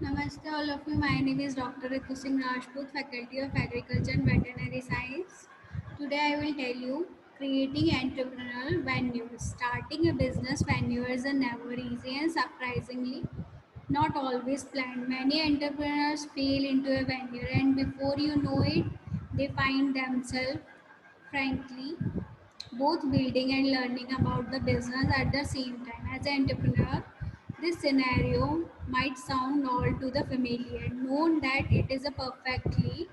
Namaste all of you. My name is Dr. Ritu Singh Rajput, Faculty of Agriculture and Veterinary Science. Today I will tell you creating entrepreneurial venues. Starting a business venues are never easy and surprisingly not always planned. Many entrepreneurs fail into a venue and before you know it, they find themselves frankly both building and learning about the business at the same time. As an entrepreneur, this scenario might sound all to the familiar. Known that it is a perfectly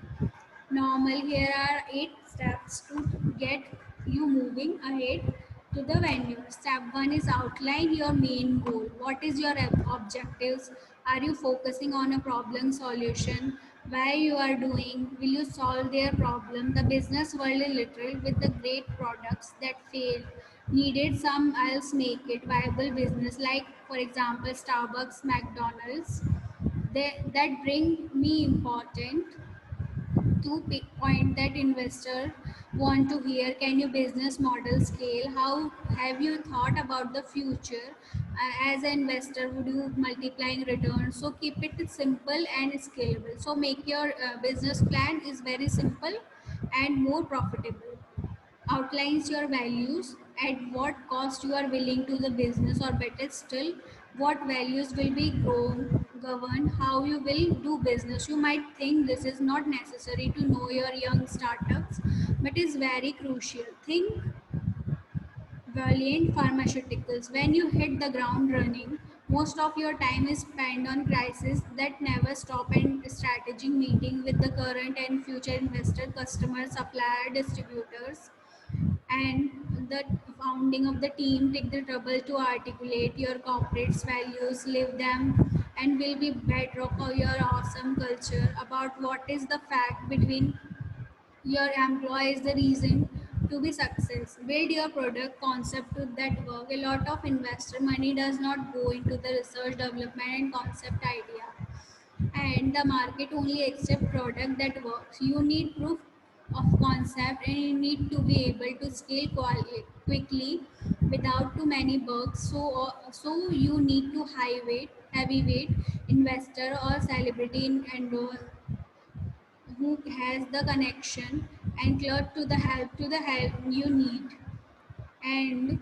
normal. Here are 8 steps to get you moving ahead to the venue. Step 1 is outline your main goal. What is your objectives? Are you focusing on a problem solution? Why you are doing? Will you solve their problem? The business world is literal with the great products that failed. Needed some else make it viable business like for example Starbucks, McDonald's. That bring me important two point that investor want to hear. Can your business model scale? How have you thought about the future? As an investor, would you multiplying returns? So keep it simple and scalable. So make your business plan is very simple and more profitable. Outlines your values, at what cost you are willing to the business, or better still, what values will be grown, govern how you will do business. You might think this is not necessary to know your young startups, but is very crucial. Think Valiant Pharmaceuticals. When you hit the ground running, most of your time is spent on crises that never stop and strategic meeting with the current and future investor, customers, supplier, distributors, and the founding of the team take the trouble to articulate your corporate's values, live them, and will be bedrock of your awesome culture about what is the fact between your employee is the reason to be success. Build your product concept to that work. A lot of investor money does not go into the research development and concept idea, and the market only accept product that works. You need proof of concept and you need to be able to scale quickly without too many bugs. So you need to heavyweight investor or celebrity in endorse who has the connection and clerk to the help you need. And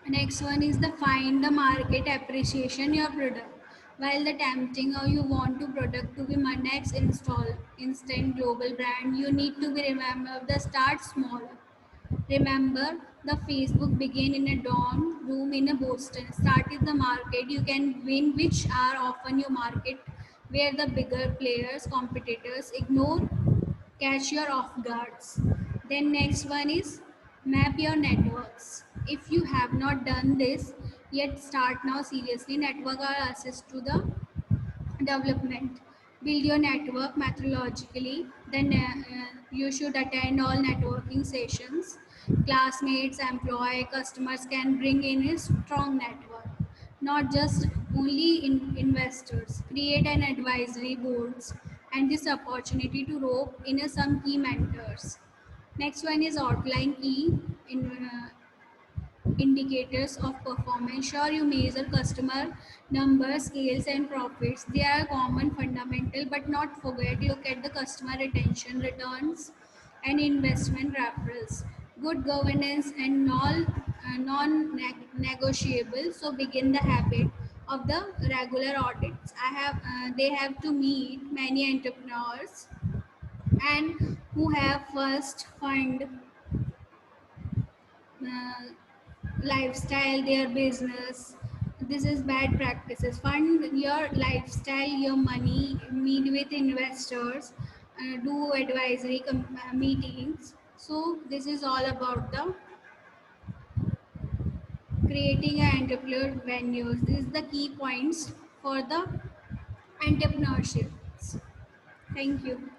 next one is the find the market appreciation your product. While the tempting or you want to product to be my next install instant global brand, you need to be remember the start small. Remember the Facebook began in a dorm room in a Boston. Start in the market you can win, which are often your market where the bigger players, competitors ignore, catch your off guards. Then next one is map your networks. If you have not done this yet, start now seriously. Network are assist to the development. Build your network methodologically. Then you should attend all networking sessions. Classmates, employee, customers can bring in a strong network, not just only investors. Create an advisory boards and this opportunity to rope in some key mentors. Next one is outline key in, indicators of performance. Sure, you measure customer numbers, scales, and profits. They are common fundamental, but not forget. Look at the customer retention, returns, and investment referrals. Good governance and non-negotiable. So begin the habit of the regular audits. They have to meet many entrepreneurs and who have first fund uh, lifestyle their business. This is bad practices. Fund your lifestyle, your money, meet with investors, do advisory meetings. So this is all about the creating an entrepreneur venues. This is the key points for the entrepreneurship. Thank you.